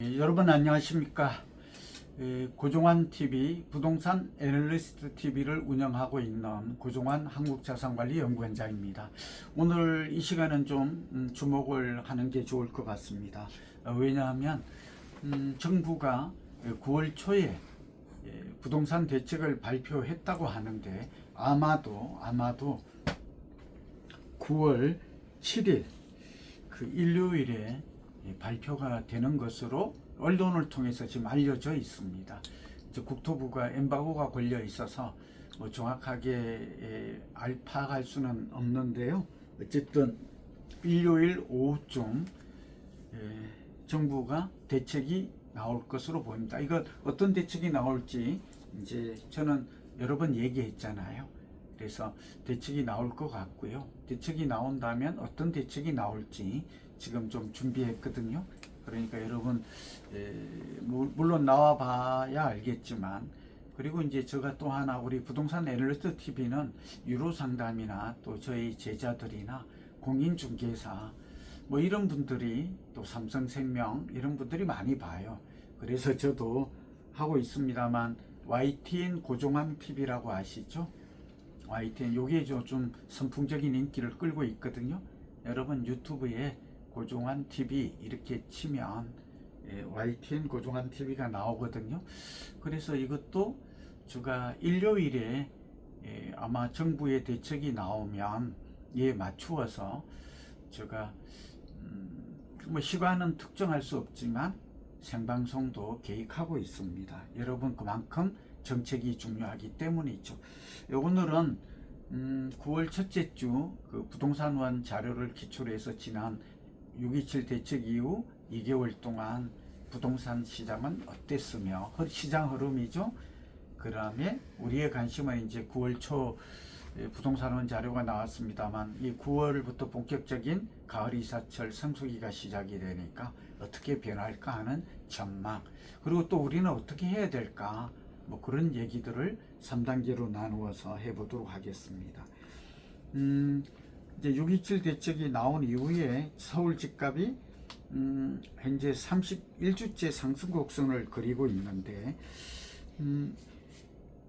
여러분 안녕하십니까? 고종환 TV 부동산 애널리스트 TV를 운영하고 있는 고종환 한국자산관리연구원장입니다. 오늘 이 시간은 좀 주목을 하는 게 좋을 것 같습니다. 왜냐하면 정부가 9월 초에 부동산 대책을 발표했다고 하는데 아마도 9월 7일 그 일요일에 발표가 되는 것으로 언론을 통해서 지금 알려져 있습니다. 이제 국토부가 엠바고가 걸려 있어서 뭐 정확하게 파악할 수는 없는데요. 어쨌든 일요일 오후쯤 정부가 대책이 나올 것으로 보입니다. 이거 어떤 대책이 나올지 이제 저는 여러 번 얘기했잖아요. 그래서 대책이 나올 것 같고요. 대책이 나온다면 어떤 대책이 나올지 지금 좀 준비했거든요. 그러니까 여러분 물론 나와 봐야 알겠지만, 그리고 이제 제가 또 하나 우리 부동산 애널리스트 TV는 유로 상담이나 또 저희 제자들이나 공인중개사 뭐 이런 분들이 또 삼성생명 이런 분들이 많이 봐요. 그래서 저도 하고 있습니다만 YTN 고종환 TV라고 아시죠? YTN 요게 좀 선풍적인 인기를 끌고 있거든요. 여러분 유튜브에 고종환 TV 이렇게 치면 YTN 고종환 TV가 나오거든요. 그래서 이것도 제가 일요일에 아마 정부의 대책이 나오면 이에 맞추어서 제가 뭐 시간은 특정할 수 없지만 생방송도 계획하고 있습니다. 여러분 그만큼 정책이 중요하기 때문이죠. 오늘은 9월 첫째 주 그 부동산원 자료를 기초로 해서 지난 6.27 대책 이후 2개월 동안 부동산 시장은 어땠으며 시장 흐름이죠. 그 다음에 우리의 관심은 이제 9월 초 부동산원 자료가 나왔습니다만 이 9월부터 본격적인 가을 이사철 성수기가 시작이 되니까 어떻게 변할까 하는 전망, 그리고 또 우리는 어떻게 해야 될까, 뭐 그런 얘기들을 3단계로 나누어서 해보도록 하겠습니다. 이제 6.27 대책이 나온 이후에 서울 집값이 현재 31주째 상승 곡선을 그리고 있는데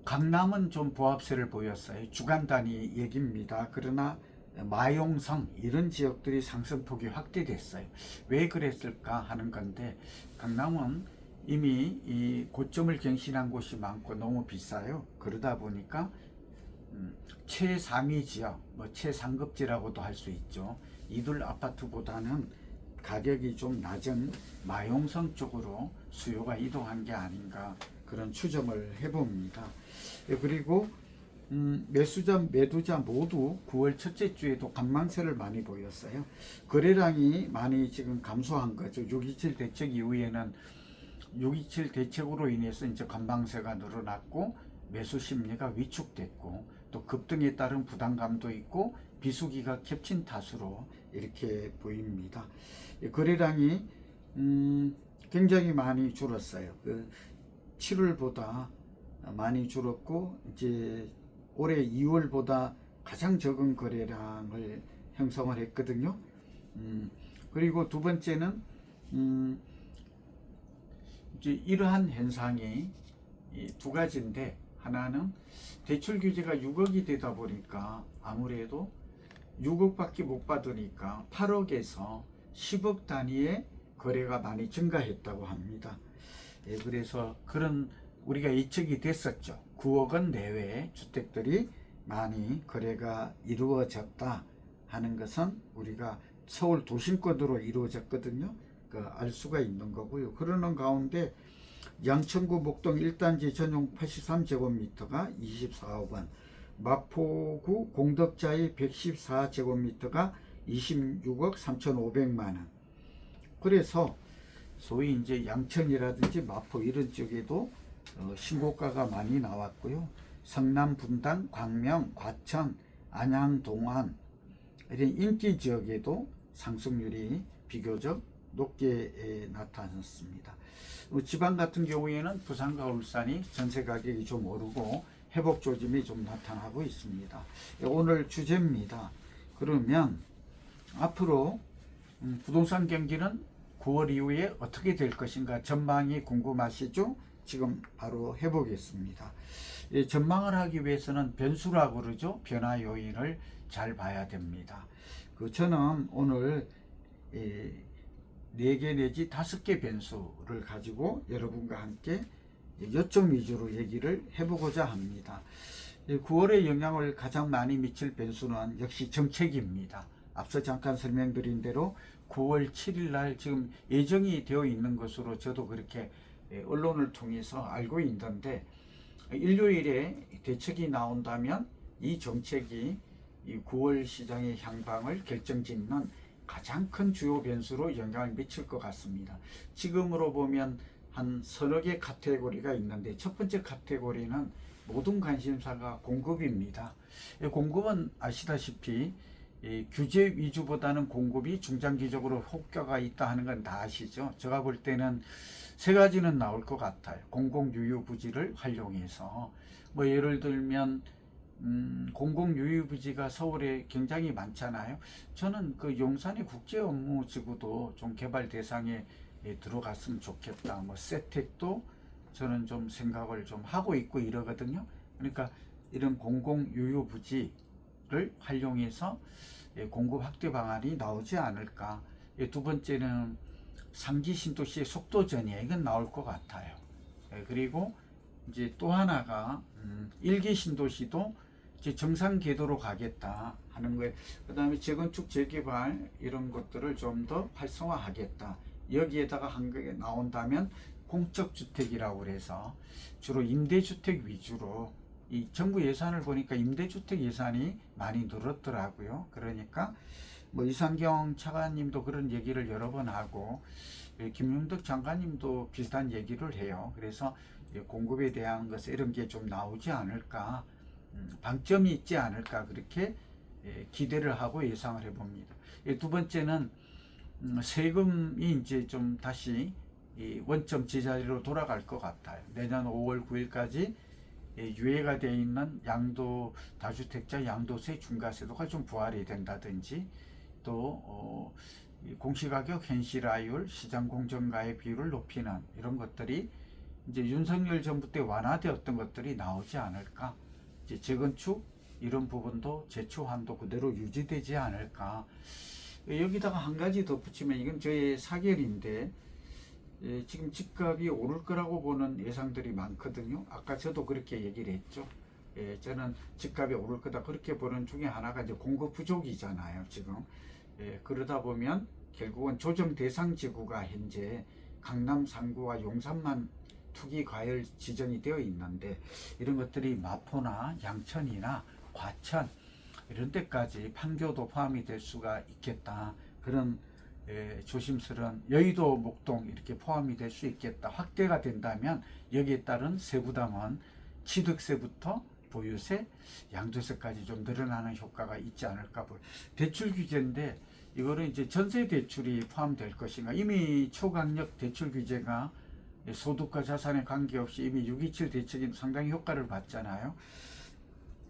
강남은 좀 보합세를 보였어요. 주간 단위 얘기입니다. 그러나 마용성 이런 지역들이 상승폭이 확대됐어요. 왜 그랬을까 하는 건데, 강남은 이미 이 고점을 경신한 곳이 많고 너무 비싸요. 그러다 보니까 최상위 지역, 뭐 최상급지라고도 할 수 있죠. 이들 아파트보다는 가격이 좀 낮은 마용성 쪽으로 수요가 이동한 게 아닌가, 그런 추정을 해봅니다. 그리고 매수자 매도자 모두 9월 첫째 주에도 관망세를 많이 보였어요. 거래량이 많이 지금 감소한 거죠. 6.27 대책 이후에는 6.27 대책으로 인해서 이제 관망세가 늘어났고 매수 심리가 위축됐고 또 급등에 따른 부담감도 있고 비수기가 겹친 탓으로 이렇게 보입니다. 거래량이 굉장히 많이 줄었어요. 7월보다 많이 줄었고 이제 올해 2월보다 가장 적은 거래량을 형성을 했거든요. 그리고 두 번째는 이제 이러한 현상이 두 가지인데, 하나는 대출 규제가 6억이 되다 보니까 아무래도 6억밖에 못 받으니까 8억에서 10억 단위의 거래가 많이 증가했다고 합니다. 그래서 그런 우리가 예측이 됐었죠. 9억 원 내외의 주택들이 많이 거래가 이루어졌다 하는 것은 우리가 서울 도심권으로 이루어졌거든요. 알 수가 있는 거고요. 그러는 가운데 양천구 목동 1단지 전용 83제곱미터가 24억 원, 마포구 공덕자의 114제곱미터가 26억 3,500만 원. 그래서 소위 이제 양천이라든지 마포 이런 쪽에도 신고가가 많이 나왔고요. 성남, 분당, 광명, 과천, 안양, 동안 이런 인기 지역에도 상승률이 비교적 높게 나타났습니다. 지방 같은 경우에는 부산과 울산이 전세 가격이 좀 오르고 회복 조짐이 좀 나타나고 있습니다. 오늘 주제입니다. 그러면 앞으로 부동산 경기는 9월 이후에 어떻게 될 것인가 전망이 궁금하시죠? 지금 바로 해보겠습니다. 전망을 하기 위해서는 변수라고 그러죠. 변화 요인을 잘 봐야 됩니다. 저는 오늘 4개 내지 5개 변수를 가지고 여러분과 함께 요점 위주로 얘기를 해보고자 합니다. 9월에 영향을 가장 많이 미칠 변수는 역시 정책입니다. 앞서 잠깐 설명드린 대로 9월 7일 날 지금 예정이 되어 있는 것으로 저도 그렇게 언론을 통해서 알고 있는데, 일요일에 대책이 나온다면 이 정책이 이 9월 시장의 향방을 결정짓는 가장 큰 주요 변수로 영향을 미칠 것 같습니다. 지금으로 보면 한 서너 개 카테고리가 있는데, 첫 번째 카테고리는 모든 관심사가 공급입니다. 공급은 아시다시피 규제 위주보다는 공급이 중장기적으로 효과가 있다 하는 건 다 아시죠? 제가 볼 때는 세 가지는 나올 것 같아요. 공공유휴부지를 활용해서 예를 들면 공공유휴부지가 서울에 굉장히 많잖아요. 저는 그 용산의 국제업무지구도 좀 개발 대상에 들어갔으면 좋겠다. 세택도 저는 좀 생각을 좀 하고 있고 이러거든요. 그러니까 이런 공공유휴부지를 활용해서 공급 확대 방안이 나오지 않을까. 두 번째는 상기 신도시의 속도 전이에 이건 나올 것 같아요. 그리고 이제 또 하나가 일기 신도시도 이제 정상 궤도로 가겠다 하는 거예요. 그 다음에 재건축 재개발 이런 것들을 좀 더 활성화하겠다. 여기에다가 한 개 나온다면 공적주택이라고 그래서 주로 임대주택 위주로, 이 정부 예산을 보니까 임대주택 예산이 많이 늘었더라고요. 그러니까 이상경 차관님도 그런 얘기를 여러 번 하고 김용덕 장관님도 비슷한 얘기를 해요. 그래서 공급에 대한 것 이런 게 좀 나오지 않을까, 방점이 있지 않을까 그렇게 기대를 하고 예상을 해봅니다. 두 번째는 세금이 이제 좀 다시 원점 제자리로 돌아갈 것 같아요. 내년 5월 9일까지 유예가 되어 있는 양도 다주택자 양도세 중과세도가 좀 부활이 된다든지, 또 공시가격 현실화율, 시장 공정가의 비율을 높이는 이런 것들이 이제 윤석열 정부 때 완화되었던 것들이 나오지 않을까. 이제 재건축 이런 부분도 제초 한도 그대로 유지되지 않을까. 여기다가 한 가지 덧붙이면, 이건 저의 사견인데 지금 집값이 오를 거라고 보는 예상들이 많거든요. 아까 저도 그렇게 얘기를 했죠. 저는 집값이 오를 거다 그렇게 보는 중에 하나가 이제 공급 부족이잖아요, 지금. 그러다 보면 결국은 조정 대상 지구가 현재 강남 3구와 용산만 투기 과열 지정이 되어 있는데, 이런 것들이 마포나 양천이나 과천 이런 데까지 판교도 포함이 될 수가 있겠다. 그런 조심스러운 여의도, 목동 이렇게 포함이 될 수 있겠다. 확대가 된다면 여기에 따른 세부담은 취득세부터 보유세, 양도세까지 좀 늘어나는 효과가 있지 않을까. 대출 규제인데 이거는 이제 전세 대출이 포함될 것인가. 이미 초강력 대출 규제가 소득과 자산에 관계없이 이미 6.27 대책이 상당히 효과를 봤잖아요.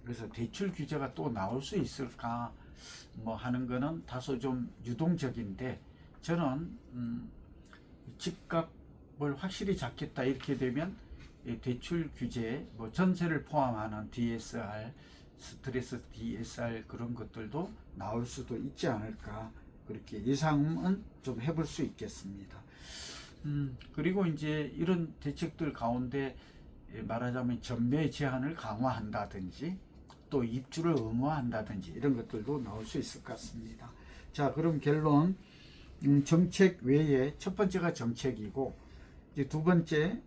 그래서 대출 규제가 또 나올 수 있을까 하는 거는 다소 좀 유동적인데, 저는 집값을 확실히 잡겠다 이렇게 되면 대출 규제, 전세를 포함하는 DSR, 스트레스 DSR 그런 것들도 나올 수도 있지 않을까, 그렇게 예상은 좀 해볼 수 있겠습니다. 그리고 이제 이런 대책들 가운데 말하자면 전매 제한을 강화한다든지 또 입주를 의무화한다든지 이런 것들도 나올 수 있을 것 같습니다. 자, 그럼 결론, 정책 외에 첫 번째가 정책이고, 이제 두 번째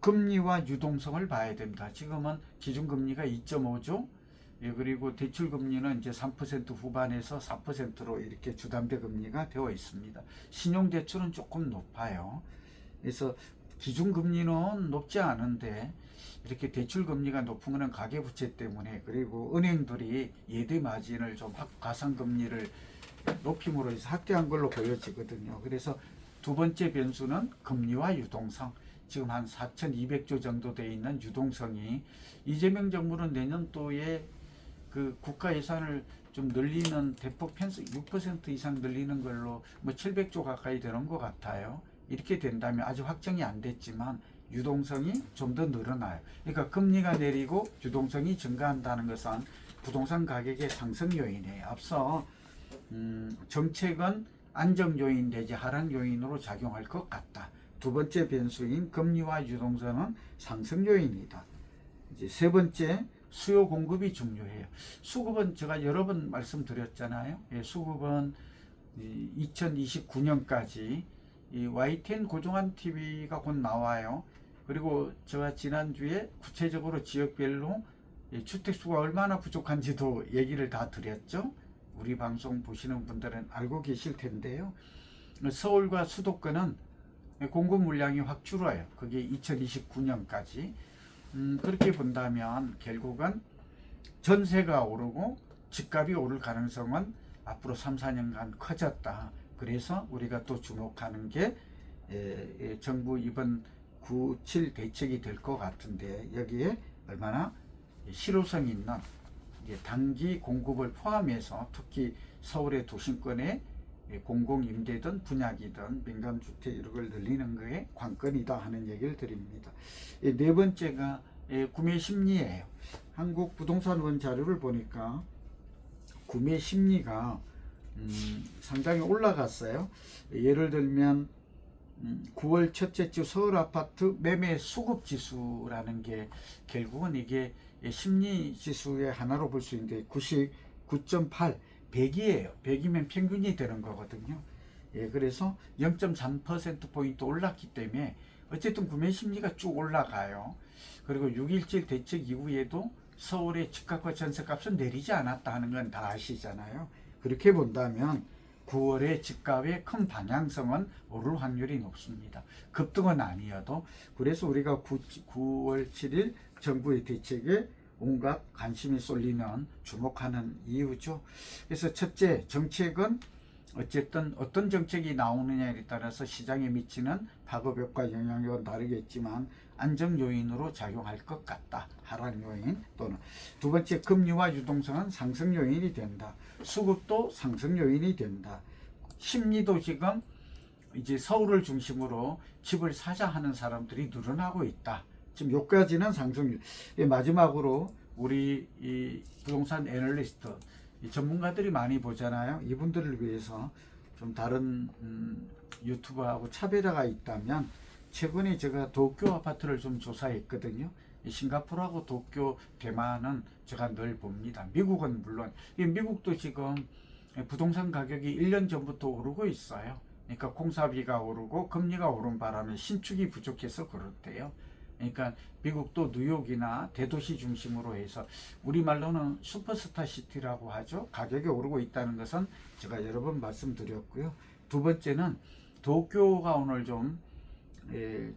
금리와 유동성을 봐야 됩니다. 지금은 기준금리가 2.5죠. 그리고 대출금리는 이제 3% 후반에서 4%로 이렇게 주담대 금리가 되어 있습니다. 신용대출은 조금 높아요. 그래서 기준금리는 높지 않은데 이렇게 대출금리가 높은 것은 가계부채 때문에, 그리고 은행들이 예대 마진을 좀 가상금리를 높임으로 해서 확대한 걸로 보여지거든요. 그래서 두 번째 변수는 금리와 유동성. 지금 한 4,200조 정도 돼 있는 유동성이 이재명 정부는 내년도에 그 국가 예산을 좀 늘리는 대폭 편성 6% 이상 늘리는 걸로 뭐 700조 가까이 되는 것 같아요. 이렇게 된다면 아직 확정이 안 됐지만 유동성이 좀 더 늘어나요. 그러니까 금리가 내리고 유동성이 증가한다는 것은 부동산 가격의 상승 요인에 앞서 정책은 안정 요인 내지 하락 요인으로 작용할 것 같다. 두 번째 변수인 금리와 유동성은 상승 요인이다. 이제 세 번째, 수요 공급이 중요해요. 수급은 제가 여러 번 말씀드렸잖아요. 예, 수급은 2029년까지 이 YTN 고정한 TV가 곧 나와요. 그리고 제가 지난주에 구체적으로 지역별로 주택수가 얼마나 부족한지도 얘기를 다 드렸죠. 우리 방송 보시는 분들은 알고 계실 텐데요. 서울과 수도권은 공급 물량이 확 줄어요. 그게 2029년까지. 그렇게 본다면 결국은 전세가 오르고 집값이 오를 가능성은 앞으로 3, 4년간 커졌다. 그래서 우리가 또 주목하는 게 정부 이번 9.7 대책이 될 것 같은데 여기에 얼마나 실효성 있는 단기 공급을 포함해서 특히 서울의 도심권에 공공임대든 분양이든 민간주택 이런 걸 늘리는 것에 관건이다 하는 얘기를 드립니다. 네 번째가 구매 심리예요. 한국 부동산원 자료를 보니까 구매 심리가 상당히 올라갔어요. 예를 들면 9월 첫째 주 서울 아파트 매매 수급 지수라는 게 결국은 이게 심리 지수의 하나로 볼 수 있는데 99.8 100이에요. 100이면 평균이 되는 거거든요. 예, 그래서 0.3%포인트 올랐기 때문에 어쨌든 구매 심리가 쭉 올라가요. 그리고 6.17 대책 이후에도 서울의 집값과 전세값은 내리지 않았다 하는 건 다 아시잖아요. 그렇게 본다면 9월의 집값의 큰 방향성은 오를 확률이 높습니다. 급등은 아니어도. 그래서 우리가 9월 7일 정부의 대책에 온갖 관심이 쏠리는 주목하는 이유죠. 그래서 첫째, 정책은 어쨌든 어떤 정책이 나오느냐에 따라서 시장에 미치는 파급력과 영향력은 다르겠지만 안정 요인으로 작용할 것 같다. 하락 요인 또는 두 번째, 금리와 유동성은 상승 요인이 된다. 수급도 상승 요인이 된다. 심리도 지금 이제 서울을 중심으로 집을 사자 하는 사람들이 늘어나고 있다. 지금 여기까지는 상승률. 마지막으로 우리 이 부동산 애널리스트 전문가들이 많이 보잖아요. 이분들을 위해서 좀 다른 유튜버하고 차별화가 있다면 최근에 제가 도쿄 아파트를 좀 조사했거든요. 싱가포르하고 도쿄, 대만은 제가 늘 봅니다. 미국은 물론 미국도 지금 부동산 가격이 1년 전부터 오르고 있어요. 그러니까 공사비가 오르고 금리가 오른 바람에 신축이 부족해서 그렇대요. 그러니까 미국도 뉴욕이나 대도시 중심으로 해서 우리말로는 슈퍼스타 시티라고 하죠. 가격이 오르고 있다는 것은 제가 여러 번 말씀드렸고요. 두 번째는 도쿄가 오늘 좀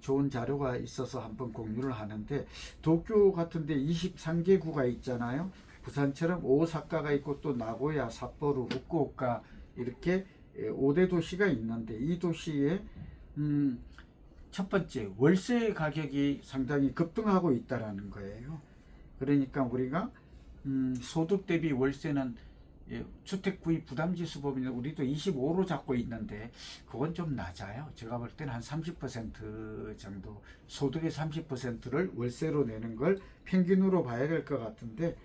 좋은 자료가 있어서 한번 공유를 하는데 도쿄 같은데 23개구가 있잖아요. 부산처럼 오사카가 있고 또 나고야, 삿포로, 후쿠오카 이렇게 5대 도시가 있는데 이 도시에 첫 번째 월세 가격이 상당히 급등하고 있다라는 거예요. 그러니까 우리가 소득 대비 월세는 주택 구입 부담 지수 보면 우리도 25로 잡고 있는데 그건 좀 낮아요. 제가 볼 때는 한 30% 정도, 소득의 30%를 월세로 내는 걸 평균으로 봐야 될 것 같은데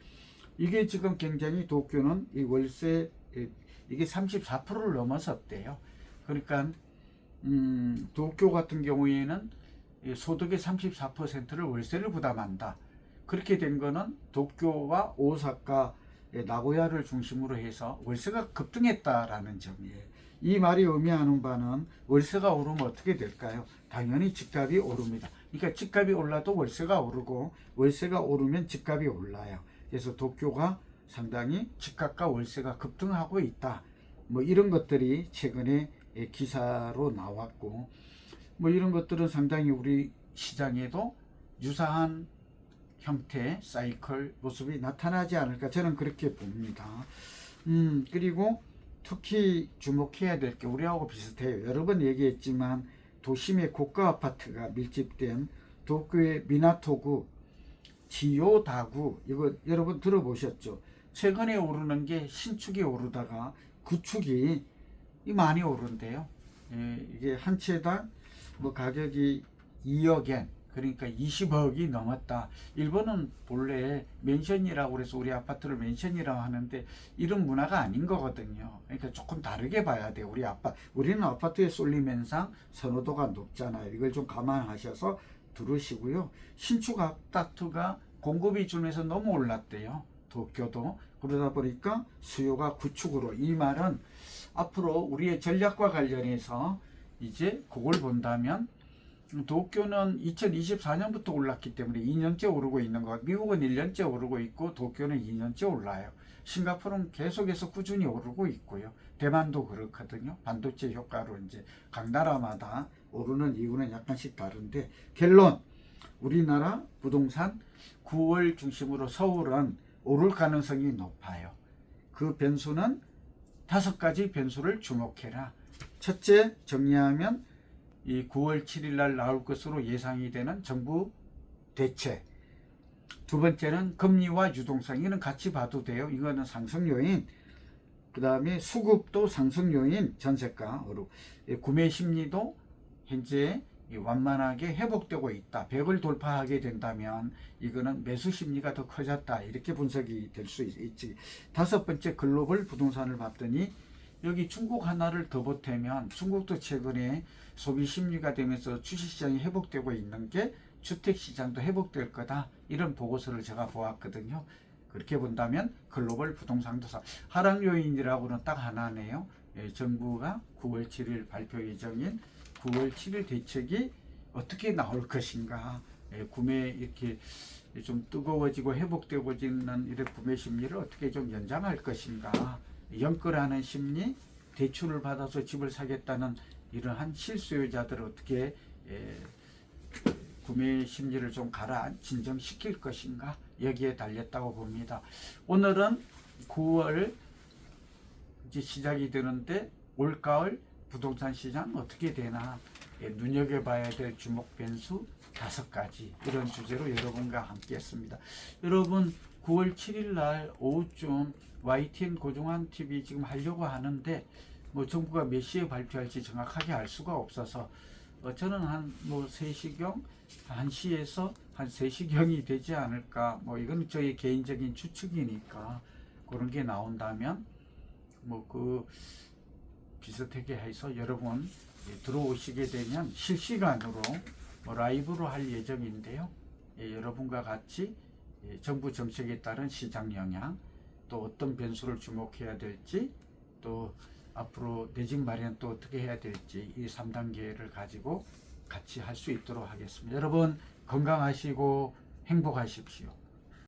이게 지금 굉장히 도쿄는 이 월세 이게 34%를 넘어섰대요. 그러니까 도쿄 같은 경우에는 소득의 34%를 월세를 부담한다. 그렇게 된 거는 도쿄와 오사카, 나고야를 중심으로 해서 월세가 급등했다라는 점이에요. 이 말이 의미하는 바는 월세가 오르면 어떻게 될까요? 당연히 집값이 오릅니다. 그러니까 집값이 올라도 월세가 오르고 월세가 오르면 집값이 올라요. 그래서 도쿄가 상당히 집값과 월세가 급등하고 있다. 뭐 이런 것들이 최근에 기사로 나왔고 뭐 이런 것들은 상당히 우리 시장에도 유사한 형태 사이클 모습이 나타나지 않을까 저는 그렇게 봅니다. 그리고 특히 주목해야 될 게 우리하고 비슷해요. 여러 번 얘기했지만 도심의 고가 아파트가 밀집된 도쿄의 미나토구, 지요다구 이거 여러분 들어보셨죠? 최근에 오르는 게 신축이 오르다가 구축이 많이 오른대요. 이게 한 채당 뭐 가격이 2억엔, 그러니까 20억이 넘었다. 일본은 본래 맨션이라고 그래서 우리 아파트를 맨션이라고 하는데 이런 문화가 아닌 거거든요. 그러니까 조금 다르게 봐야 돼요. 우리는 아파트에 쏠림 현상 선호도가 높잖아요. 이걸 좀 감안하셔서 들으시고요. 신축 아파트가 공급이 준에서 너무 올랐대요. 도쿄도. 그러다 보니까 수요가 구축으로. 이 말은 앞으로 우리의 전략과 관련해서 이제 그걸 본다면 도쿄는 2024년부터 올랐기 때문에 2년째 오르고 있는 것. 미국은 1년째 오르고 있고 도쿄는 2년째 올라요. 싱가포르는 계속해서 꾸준히 오르고 있고요. 대만도 그렇거든요. 반도체 효과로 이제 각 나라마다 오르는 이유는 약간씩 다른데, 결론, 우리나라 부동산 9월 중심으로 서울은 오를 가능성이 높아요. 그 변수는 5가지 변수를 주목해라. 첫째, 정리하면 이 9월 7일 날 나올 것으로 예상이 되는 정부 대책. 두 번째는 금리와 유동성. 이는 같이 봐도 돼요. 이거는 상승 요인. 그 다음에 수급도 상승 요인, 전세가 오르고. 구매 심리도 현재 완만하게 회복되고 있다. 100을 돌파하게 된다면 이거는 매수 심리가 더 커졌다. 이렇게 분석이 될 수 있지. 다섯 번째, 글로벌 부동산을 봤더니 여기 중국 하나를 더 보태면 중국도 최근에 소비 심리가 되면서 주식시장이 회복되고 있는 게 주택시장도 회복될 거다. 이런 보고서를 제가 보았거든요. 그렇게 본다면 글로벌 부동산도 하락 요인이라고는 딱 하나네요. 정부가 9월 7일 발표 예정인 9월 7일 대책이 어떻게 나올 것인가. 구매 이렇게 좀 뜨거워지고 회복되고 있는 이런 구매 심리를 어떻게 좀 연장할 것인가. 연끌하는 심리, 대출을 받아서 집을 사겠다는 이러한 실수요자들을 어떻게 구매 심리를 좀 진정시킬 것인가, 여기에 달렸다고 봅니다. 오늘은 9월 이제 시작이 되는데 올가을 부동산 시장 어떻게 되나, 눈여겨봐야 될 주목 변수 5가지, 이런 주제로 여러분과 함께 했습니다. 여러분 9월 7일 날 오후쯤 YTN 고종환 TV 지금 하려고 하는데 뭐 정부가 몇 시에 발표할지 정확하게 알 수가 없어서 저는 한 뭐 3시경, 1시에서 한 3시경이 되지 않을까. 뭐 이건 저희 개인적인 추측이니까 그런 게 나온다면 뭐 그 비슷하게 해서 여러분 들어오시게 되면 실시간으로 뭐 라이브로 할 예정인데요. 여러분과 같이 정부 정책에 따른 시장 영향, 또 어떤 변수를 주목해야 될지, 또 앞으로 내 집 마련 또 어떻게 해야 될지, 이 3단계를 가지고 같이 할 수 있도록 하겠습니다. 여러분 건강하시고 행복하십시오.